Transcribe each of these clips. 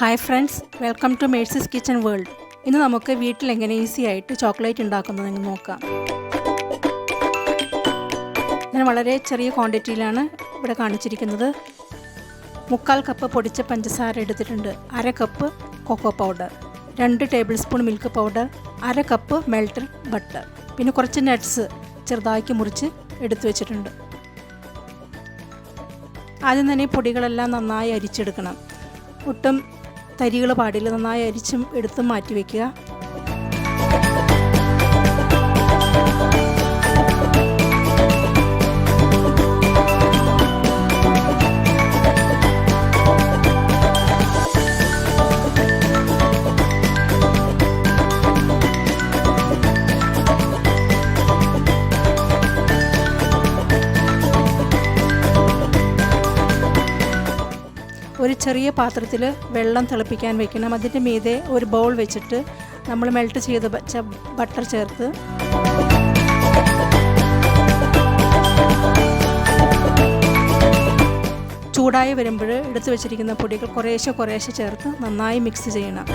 Hi friends, welcome to Mercy's kitchen world. ഇന്ന് നമുക്ക് വീട്ടിൽ എങ്ങനെ ഈസി ആയിട്ട് ചോക്ലേറ്റ് ഉണ്ടാക്കുന്നതെന്ന് നോക്കാം. ഞാൻ വളരെ ചെറിയ ക്വാണ്ടിറ്റിയിലാണ് ഇവിടെ കാണിച്ചിരിക്കുന്നത്. 3/4 കപ്പ് പൊടിച്ച പഞ്ചസാര എടുത്തിട്ടുണ്ട്, 1/2 cup cocoa powder, 2 tablespoon milk powder, 1/2 cup melted butter, പിന്നെ കുറച്ച് നട്ട്സ് ചെറുതാക്കി മുറിച്ച് എടുത്തു വെച്ചിട്ടുണ്ട്. ആദ്യം തന്നെ പൊടികളെല്ലാം നന്നായി അരിച്ചെടുക്കണം. ഒട്ടും തരികൾ പാടില്ല, നന്നായി അരിച്ചും എടുത്തും മാറ്റി വയ്ക്കുക. ഒരു ചെറിയ പാത്രത്തിൽ വെള്ളം തിളപ്പിക്കാൻ വെക്കണം. അതിൻ്റെ മീതെ ഒരു ബൗൾ വെച്ചിട്ട് നമ്മൾ മെൽറ്റ് ചെയ്ത് വെച്ച ബട്ടർ ചേർത്ത് ചൂടായി വരുമ്പോൾ എടുത്തു വെച്ചിരിക്കുന്ന പൊടികൾ കുറേശ്ശെ ചേർത്ത് നന്നായി മിക്സ് ചെയ്യണം.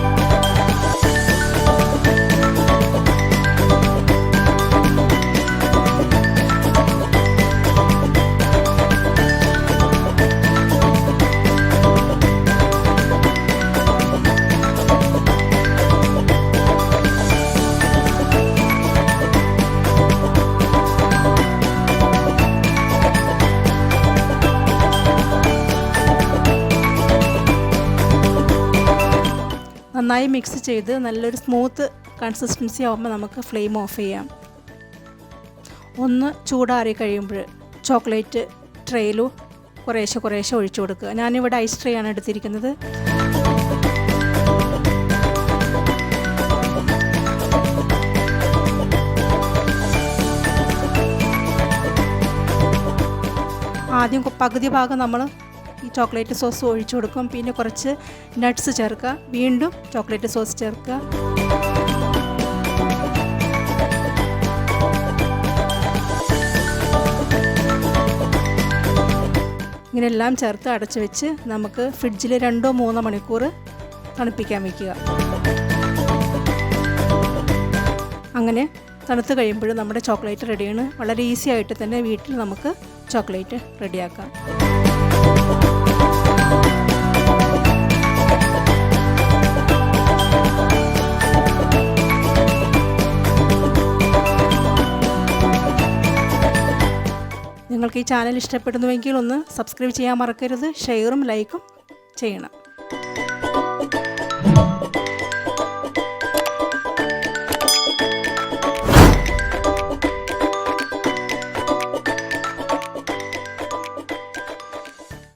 നന്നായി മിക്സ് ചെയ്ത് നല്ലൊരു സ്മൂത്ത് കൺസിസ്റ്റൻസി ആകുമ്പോൾ നമുക്ക് ഫ്ലെയിം ഓഫ് ചെയ്യാം. ഒന്ന് ചൂടാറി കഴിയുമ്പോൾ ചോക്ലേറ്റ് ട്രേയിലും കുറേശ്ശെ ഒഴിച്ചു കൊടുക്കുക. ഞാനിവിടെ ഐസ് ട്രേ ആണ് എടുത്തിരിക്കുന്നത്. ആദ്യം പകുതി ഭാഗം നമ്മൾ ഈ ചോക്ലേറ്റ് സോസ് ഒഴിച്ചു കൊടുക്കും, പിന്നെ കുറച്ച് നട്ട്സ് ചേർക്കുക, വീണ്ടും ചോക്ലേറ്റ് സോസ് ചേർക്കുക. ഇങ്ങനെയെല്ലാം ചേർത്ത് അടച്ചു വെച്ച് നമുക്ക് ഫ്രിഡ്ജിൽ 2-3 മണിക്കൂർ തണുപ്പിക്കാൻ വയ്ക്കുക. അങ്ങനെ തണുത്ത് കഴിയുമ്പോൾ നമ്മുടെ ചോക്ലേറ്റ് റെഡിയാണ്. വളരെ ഈസി ആയിട്ട് തന്നെ വീട്ടിൽ നമുക്ക് ചോക്ലേറ്റ് റെഡിയാക്കാം. നിങ്ങൾക്ക് ഈ ചാനൽ ഇഷ്ടപ്പെടുന്നുവെങ്കിൽ ഒന്ന് സബ്സ്ക്രൈബ് ചെയ്യാൻ മറക്കരുത്. ഷെയറും ലൈക്കും ചെയ്യണം.